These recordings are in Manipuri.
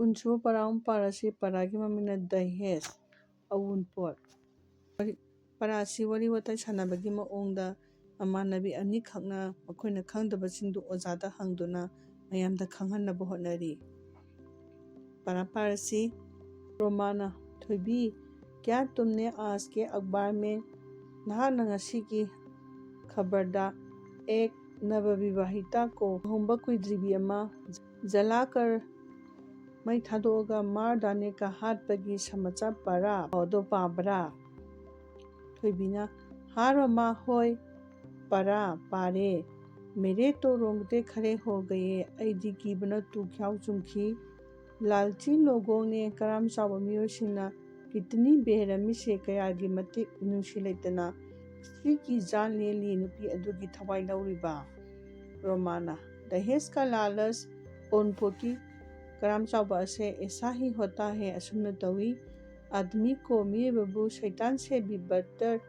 ꯀꯨꯟꯁꯨꯕ ꯄꯔꯥ ꯑꯃ ꯄꯥꯔꯁꯤ꯫ ꯄꯔꯥꯒꯤ ꯃꯃꯤꯡꯅ ꯗꯍꯦꯖ ꯑꯎꯟꯄꯣꯠ꯫ ꯄꯔꯥ ꯑꯁꯤ ꯋꯥꯔꯤ ꯋꯥꯇꯥꯏ ꯁꯥꯟꯅꯕꯒꯤ ꯃꯑꯣꯡꯗ ꯃꯃꯥꯟꯅꯕꯤ ꯑꯅꯤꯈꯛꯅ ꯃꯈꯣꯏꯅ ꯈꯪꯗꯕꯁꯤꯡꯗꯨ ꯑꯣꯖꯥꯗ ꯍꯪꯗꯨꯅ ꯃꯌꯥꯝꯗ ꯈꯪꯍꯟꯅꯕ ꯍꯣꯠꯅꯔꯤ꯫ परा पारसी। रोमाना थोबी क्या तुमने आज के अखबार में नहाना ngasi की खबरदा एक नवविवाहिता को लुहोंबा कुइद्रिबी अमा जलाकर मई थादोगा मार डालने का हाटपगी समाचार परा दो पाबरा। थोबीना हाँ रोमा होय परा पारे मेरे तो रोंगटे खड़े हो गए ऐदी कीबना तू ख्याव चुमखी लालची लोगों ने कराम चाव मियोसिना कितनी बेरहमी से कयागी मतिक नुसी लेतना स्त्री की जान ले ली नुपी अदुगी थवाई लौरिबा। रोमाना दहेज का लालच ओनपोकी कराम चाव असे ऐसा ही होता है असुमन तवी आदमी को मिये बबू शैतान से भी बदतर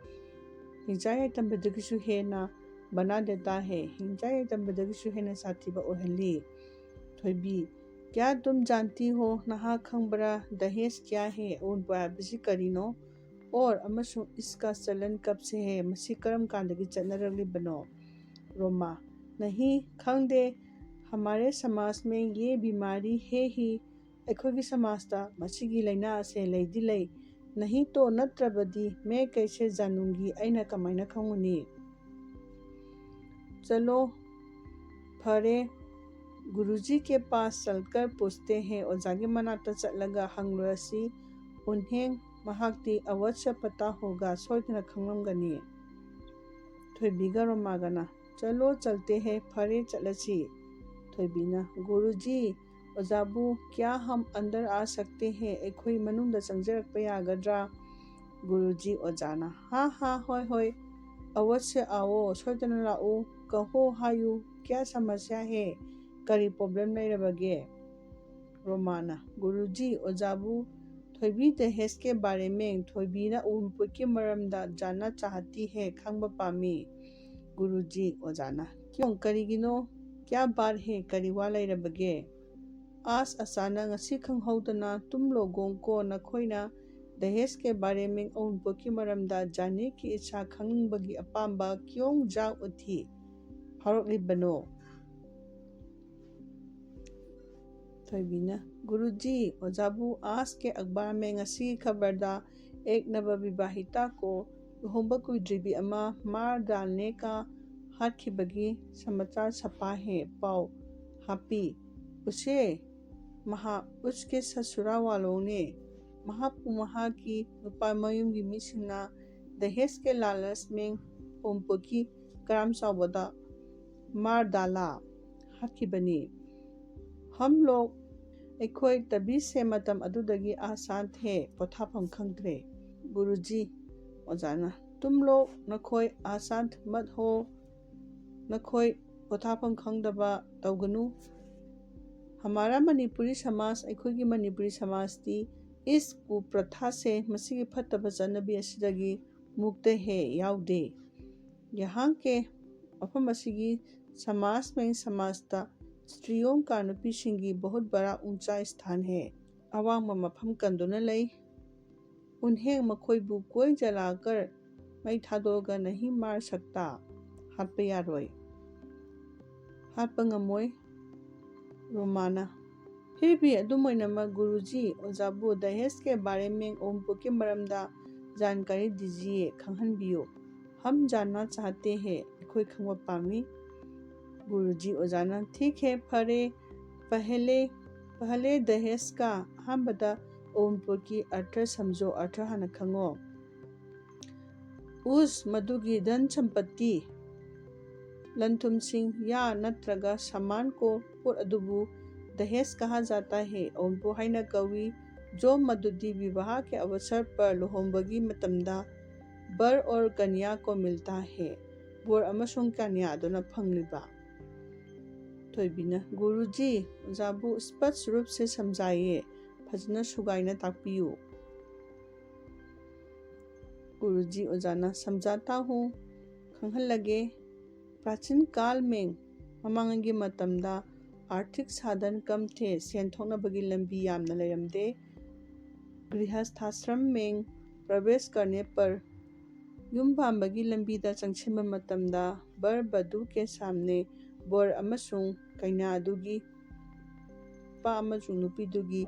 हिंजाय तंबदगिसु हेना बना देता है हिंजाय तंबदगिसु हेना साथीबा ओहली। थोबी क्या तुम जानती हो नहा खंबरा दहेज क्या है उनपी करीनो और इसका चलन कब से है मसी करम कांदगी चनरलिबनो। रोमा नहीं खंगदे हमारे समाज में ये बीमारी है ही अखोगी समाजता मसीगी लैना से लैदी लೈ नहीं तो नत्रबदी मैं कैसे जानूंगी ऐना कमाइना खंगुनी। चलो फरे गुरुजी के पास चलकर पूछते हैं ओजागे मनाता चलगा हंगलोसी उन्हें महाक्ति अवश्य पता होगा सोचना खंगलमगनी। थोबीगा रोमागना चलो चलते हैं फरे चलसी। थोबीना गुरुजी ओजाबू क्या हम अंदर आ सकते हैं एखोई मनुंगदा चंगजरकपा यागद्रा। गुरुजी ओजाना हाँ हाँ होय होय अवश्य आओ सोचना लाओ कहो हायु क्या समस्या है करी प्रॉब्लम लेरबगे। रोमाना गुरुजी ओजाबू थोबी दहेज के बारे में थोबीना उनपुट की मरमदा जानना चाहती है खंगबा पामी। गुरुजी ओजाना क्यों करीगिनो क्या बात है करी वा लेरबगे। आज अचानक ngasi खंगहौदना तुम लोगों को नखोइना दहेज के बारे में उनपुट की मरमदा जानने की इच्छा खंगबगी अपाम्बा क्यों जाग उठी फारोकलिबनो। थोबीना गुरुजी ओजाबू आज के अखबार में ngasi खबरदा एक नवविवाहिता को लुहोंबा कुइद्रिबी अमा मार डालने का हाटखिबगी समाचार छपा है पाव हापी उसके ससुरा वालों ने महापुमहा की नुपा मयुमगी मिसिंगना दहेज के लालच में ओमपोकी कराम चावदा मार डाला हाटखिबनी। हम लोग एखोई तभी से मतम अदुदगी आसान थे पोथाफम खंगद्रे। गुरुजी ओजाना तुम लोग नखोई आसान मत हो नखोई पोथाफम खंगदबा तौगनु। हमारा मणिपुरी समाज एखोगी मणिपुरी समाज ती इस कुप्रथा से मसीगी फत्तबा चनबी असिदगी मुक्त है याउदे। यहाँ के मफम असिगी समाज में समाजता स्त्रियों का नुपीसिंगी बहुत बड़ा ऊंचा स्थान है अवांगबा मफम कंदुना लई। उन्हें मखोइबू कोई जलाकर मई थादोगा नहीं मार सकता हाटपा यारोय हाटपा ngमोय। रोमाना फिर भी अदुमोइनमक गुरुजी ओजाबू दहेज के बारे में ओमपो के मरमदा जानकारी दीजिए खंगहनबियो हम जानना चाहते हैं एखोई खंगबा पामी। गुरुजी ओजाना ठीक है फरे पहले दहेज का अहमदा ओमपो की अर्थ समझो अर्थ हाना खंगो। उस मधुगी धन संपत्ति लंथुमसिंग या नत्रगा सामान को पुर अदुबू दहेज कहा जाता है ओमपो हाइना कवी जो मधुदी विवाह के अवसर पर लुहोंबगी मतमदा बर और कन्या को मिलता है बोर अमसुंग कन्या दोना फंगलिबा। थोबीना गुरुजी ओजाबू स्पष्ट रूप से समझाइए फजना सुगाइना ताकपियू। गुरुजी ओजाना समझाता हूँ खंगहलगे प्राचीन काल में ममांगी मतमदा आर्थिक साधन कम थे, सेन थोकनबगी लंबी यामना लेरमदे। गृहस्थाश्रम में प्रवेश करने पर युम पांबगी लंबीदा चंगसिनबा मतमदा बर बधू के सामने बोर अमसुंग कन्या अदुगी पा अमसुंग नुपीदुगी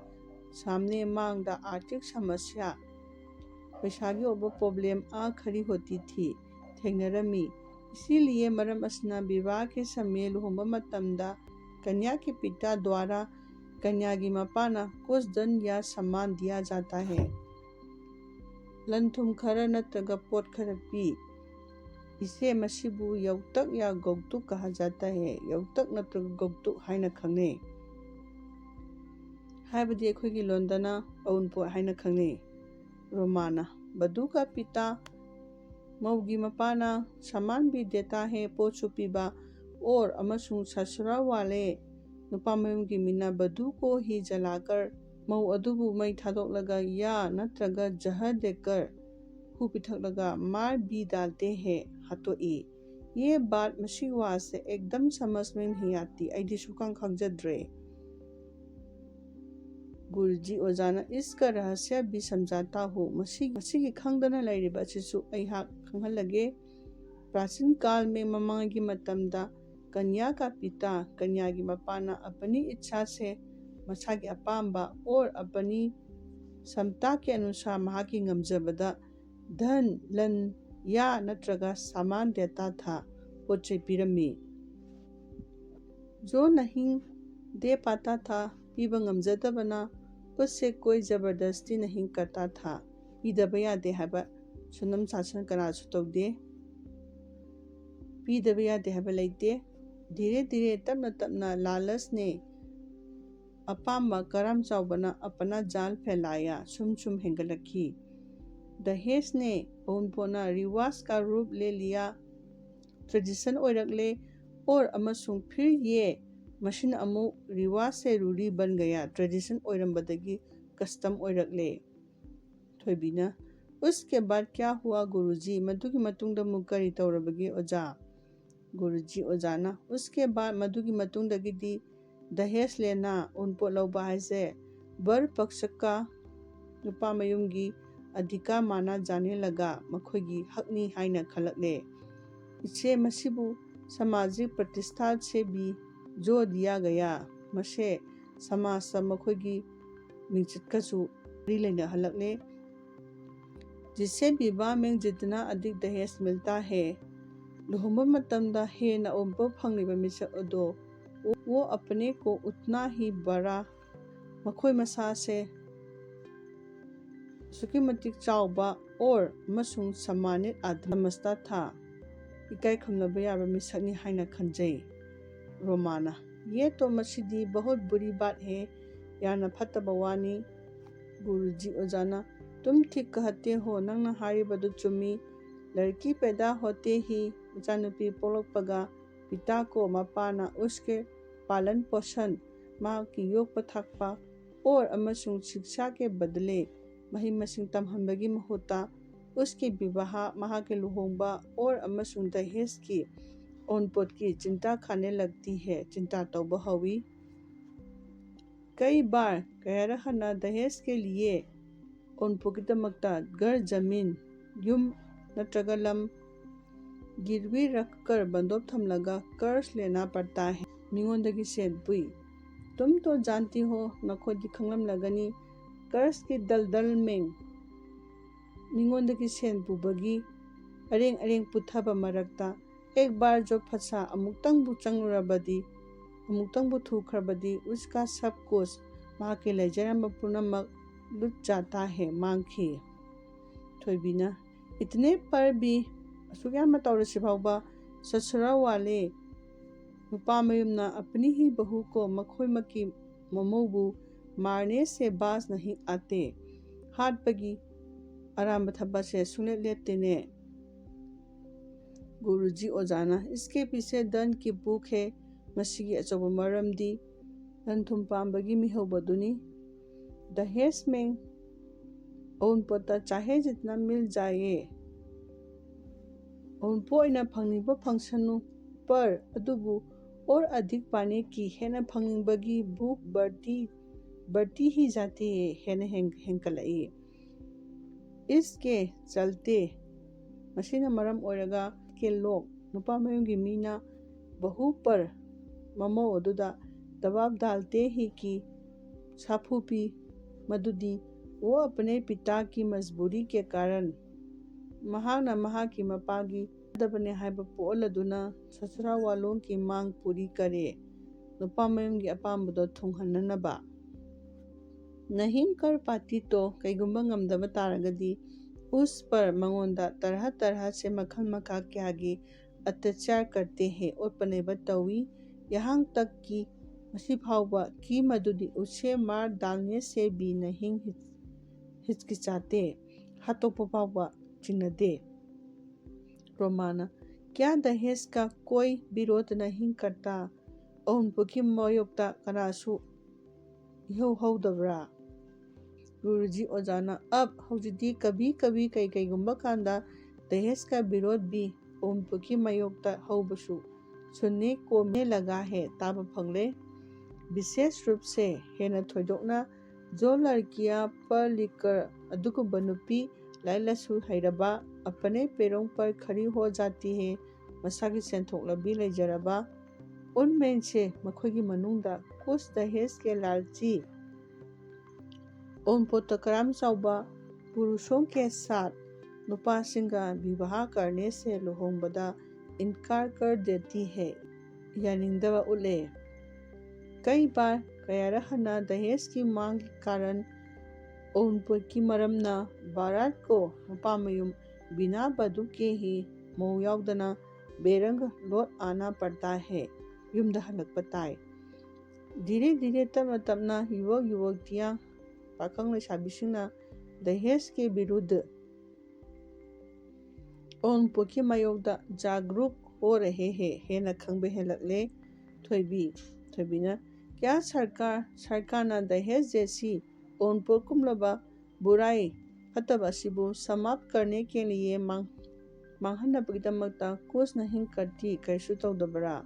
सामने मांगदा आर्थिक समस्या पैसागी ओबो प्रॉब्लम आ खड़ी होती थी थेंगनरमी। इसीलिए मरम असना विवाह के समय लुहोंबा मतमदा कन्या के पिता द्वारा कन्या की मपाना कुछ धन या सम्मान दिया जाता है। लंथुम खरा नत्रगा पोट खरा पी। इसे मसीबु यौतक या गौतुक कहा जाता है। यौतक नत्रगा गौतुक हाइना खंगने। हाइबदी अखोइगी लोंदना अउनपोट हाइना खंगने। रोमाना बधू का पिता मौगी मपाना सम्मान भी देता है, पोचु पीबा और अमसुंग ससुराल वाले नुपामयुम की मीना बधू को ही जलाकर मऊ अदुबु मई थादोकलगा या नत्रगा जहर देकर हु पिथकलगा मार भी डालते हैं हतोई। ये बात मसीवा से एकदम समझ में नहीं आती। ऐदी सुकांग खंगजद्रे। गुरुजी ओजाना इसका रहस्य भी समझाता हो। मसी खंगदना लाइरिबा सिसु ऐहाक खंगहलगे। प्राचीन काल में ममांग की मतमदा कन्या का पिता कन्या की मपाना अपनी इच्छा से मसा की अपाम्बा और अपनी क्षमता के अनुसार महा की ngमजबदा धन लन या नत्रगा सामान देता था, पोचे पिरमी। जो नहीं दे पाता था पीबा ngमजदबना उससे कोई जबरदस्ती नहीं करता था। पीदबा यादे हाबा सुनम सासन कनासु तौदे। पीदबा यादे हाबा लैते। धीरे धीरे तपना तपना लालच ने अपाम्बा करम चावबना अपना जाल फैलाया, सुम सुम हेंगलखी। दहेज ने अउनपोना रिवाज का रूप ले लिया, ट्रेडिशन ओरकले और अमसुंग फिर ये मशीन अमु रिवाज से रूढ़ी बन गया, ट्रेडिशन ओरमबदगी कस्टम ओरकले। थोइबिना उसके बाद क्या हुआ गुरुजी? मधुकी मतुंगदा मुकरी तौरबगी ओजा। गुरुजी ओजाना उसके बाद मधुकी मतुंगदगी दहेज लेना उनपो लौबा हाइसे बर पक्ष का नुपा मयुमगी अधिकार माना जाने लगा, मखोगी हकनी हाइना खलकले। इसे मसीबु सामाजिक प्रतिष्ठा से भी जोर दिया गया। मसे समाज मखोगी मिंचकसु रिलेना हलकले। जिससे विवाह में जितना अधिक दहेज मिलता है, लुहोंबा मतमदा हेना ओंपो फंगलिबा मिसक अदो वो अपने को उतना ही बड़ा मखोई मसा से सुकी मतिक चावबा और मसुंग सम्मानित आदमस्ता था। इकाई खमनबा याबा मिसकनी हाइना खंजई। रोमाना ये तो मसीदी बहुत बुरी बात है, याना फतबा वानी। गुरुजी ओजाना तुम ठीक कहते हो, नंगना हारिबदु चुमी। लड़की पैदा होते ही मचानुपी पोलकपगा पिता को मपाना उसके पालन पोषण माँ की योग पथाकपा और अमसुंग शिक्षा के बदले मही मसिंग तमहनबगी महुता उसकी विवाह महा के लुहोंबा और अमसुंग दहेज की ओनपोट की चिंता खाने लगती है। चिंता तौबा हवी। कई बार कहरहना दहेज के लिए ओनपोकितमक्ता घर जमीन युम नत्रगा लम गिरवी रखकर बंदोक थमलगा कर्ज लेना पड़ता है। मिंगोंदगी सेन पुई। तुम तो जानती हो, नखोदी खंगलम लगनी कर्ज की दलदल में मिंगोंदगी सेन पुबगी अरेंग अरेंग पुथबा मरकता एक बार जो फंसा अमुक्तंग चंगरबदी अमुक्तंग थूखरबदी उसका सब कुछ वहाँ के लेजरम पुनमक लुट जाता है, मांगखी। थोइबिना इतने पर भी असुग्या मतौरसिफाउबा ससुराल वाले नुपा मयुमना अपनी ही बहू को मखोइमकी ममौबु मारने से बाज नहीं आते। हाटपगी आराम थब्बा से सुने लेते ने। गुरुजी ओजाना इसके पीछे धन की भूख है। मसीगी अचौबा मरमदी लंथुम पाम्बगी मिहौबदुनी। दहेज में ओनपोता चाहे जितना मिल जाए ओनपो इना फंगनिबा फंक्शनु पर अदुबु और अधिक पाने की हेन फंगबगी भूख बढ़ती ही जाती है, हेन हेंकलई। इसके चलते मसीना मरम ओरगा के लोग नुपा मयूम की मीना बहू पर ममो अदुदा दबाव डालते ही कि साफूपी मधुदी वो अपने पिता की मजबूरी के कारण महाना महा की मपागी दबने हाइब पोलदुना ससुरा वालों की मांग पूरी करे नुपा मयूम की अपाम्बदो थुंगहन्ननबा नहीं कर पाती तो कईगुंबा ngамदबा तारगदी उस पर मंगोंदा तरह तरह से मखल मखा क्यागी अत्याचार करते हैं और पनेबा तवी यहाँ तक कि मसी फाउबा की मधुदी उसे मार डालने से भी नहीं हिचकिचाते, हाथों फाउबा चिन्हदे। रोमाना क्या दहेज का कोई विरोध नहीं करता उनपुकी मयोक्ता कनासु इहौहौदबरा। गुरुजी ओजाना अब हौजिदी कभी कभी कई गुंबा कांदा दहेज का विरोध भी उनपुकी मयोक्ता हौबसु सुनने को मिलने लगा है ताब फंगले। विशेष रूप से हेना थोइदोकना जो लड़कियां पढ़ लिखकर अदुगुंबा नुपी लाइलसु हैरबा अपने पैरों पर खड़ी हो जाती है, मसागी सेंथोक लबी लेजरबा उनमें से मखोगी मनुंगदा कुछ दहेज के लालची ओनपोतकराम चाउबा पुरुषों के साथ नुपासिंगा विवाह करने से लुहोंबदा इनकार कर देती है, यानिंगदबा उले। कई बार कयारहना दहेज की मांग के कारण उनपुकी मरमना बारात को नुपामयुम बिना बधु के ही मऊ याउदना बेरंग लौट आना पड़ता है, युमदा हलक बताए। धीरे धीरे तब तबना युवक युवतियां पाखंग लेसाबिसिंगना दहेज के विरुद्ध उनपुकी मयोगदा जागरूक हो रहे हैं, हेना खंबे हेलकले। थोइबीना क्या सरकारना दहेज जैसी उनपुकुमलबा बुराई फतब असिबु समाप्त करने के लिए मांगहन्नबगिदमकता कुछ नहीं करती कैसु तौदबरा।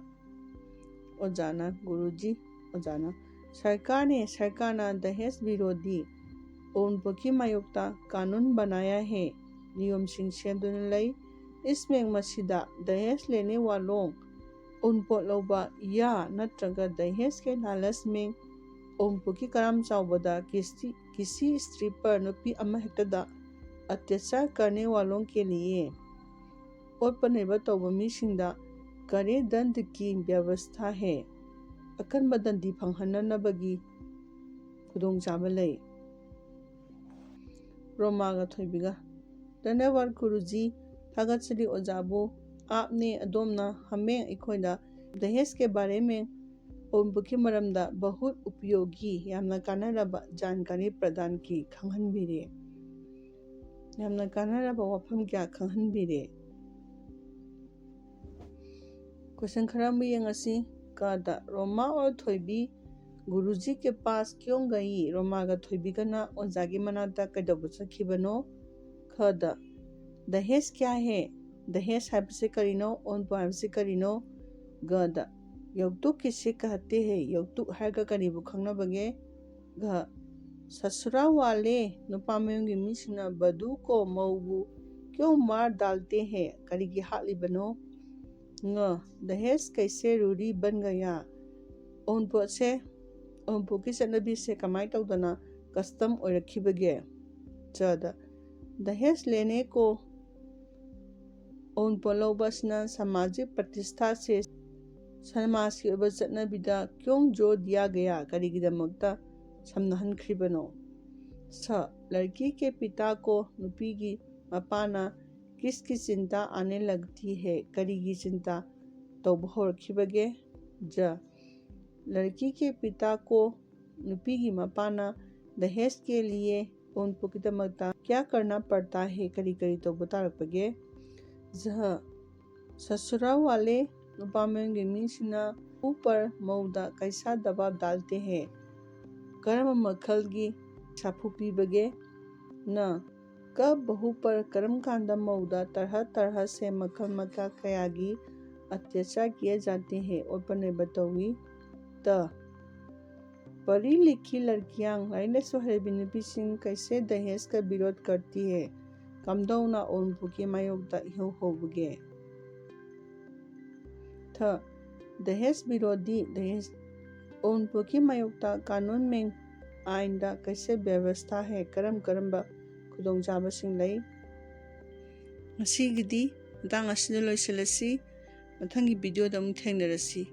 ओजाना गुरुजी ओजाना सरकारना दहेज विरोधी उनपुकी मयोक्ता कानून बनाया है, नियम सिंह सेमदुना लई। इसमें मसीदा दहेज लेने वालों उनपोत लौबा या नत्रगा दहेज के लालच में उनपुकी करम चाउबदा किसी स्त्री पर नुपी अमहतदा अत्याचार करने वालों के लिए और पनेबा तौबमीसिंगदा करे दंड की व्यवस्था है, अकनबा दंडी फंगहन्ननबगी खुदोंचाबा लई। रोमागा थोइबिगा धन्यवाद गुरुजी, थागतसरी ओजाबू, आपने अदोमना हमें इखोइदा दहेज के बारे में उनपुकी मरमदा बहुत उपयोगी यामना कानारबा जानकारी प्रदान की खंगहनबिरे। यामना कानारबा वाफम क्या खंगहनबिरे। क्वेश्चन खराब यंगसी कादा रोमा और थोइबी गुरुजी के पास क्यों गई? रोमागा थोइबिगना ओजागी मनाता कैदबु चखिबनो? खदा दहेज क्या है? दहेज हाइबसे करिनो ओनपो हाइबसे करिनो? गदा यौतुक किसे कहते हैं? यौतुक हाइगा करिबु खंगनबगे? ग ससुरा वाले नुपामयुंगी मिसिना बधु को मऊबु क्यों मार डालते हैं? करिगी हालिबनो? न दहेज कैसे रूढ़ी बन गया? उनपुकी चनबी से कमाई तौदना कस्टम ओरखिबगे? चदा दहेज लेने को उनपोलौबसना सामाजिक प्रतिष्ठा से समाज की चनबीदा क्यों जोर दिया गया? करिगिदमकता समनहनख्रिबनो? स लड़की के पिता को नुपी की मपाना किसकी चिंता आने लगती है? करिगी चिंता तौबहोरखिबगे? ज लड़की के पिता को नुपी की मपाना दहेज के लिए उनपुकिदमकता क्या करना पड़ता है? करी करी तो बतारपगे? जह ससुरा वाले नुपामयुंगी मिसिना ऊपर मऊदा कैसा दबाव डालते हैं? कर्म मखलगी साफू पीबगे? न कब बहू पर कर्म कांदा मऊदा तरह तरह से मखल मका कयागी अत्याचार किए जाते हैं और पढ़ने बताओगी। त पढ़ी लिखी लड़कियां लाइक लाइसु हरैबी नुपीसिंग कैसे दहेज का विरोध करती है? कमदौना अउनपोकी मायोक्ता इहौ हौबगे? थ दहेज विरोधी दहेज अउनपोकी मायोक्ता कानून में आइनदा कैसे व्यवस्था है? करम करम्बा खुदोंचाबसिंग लई? मसीगिदी मतंग असिदा लोइसिलसि मथंगी वीडियोदा अमुक थेंगनरसि।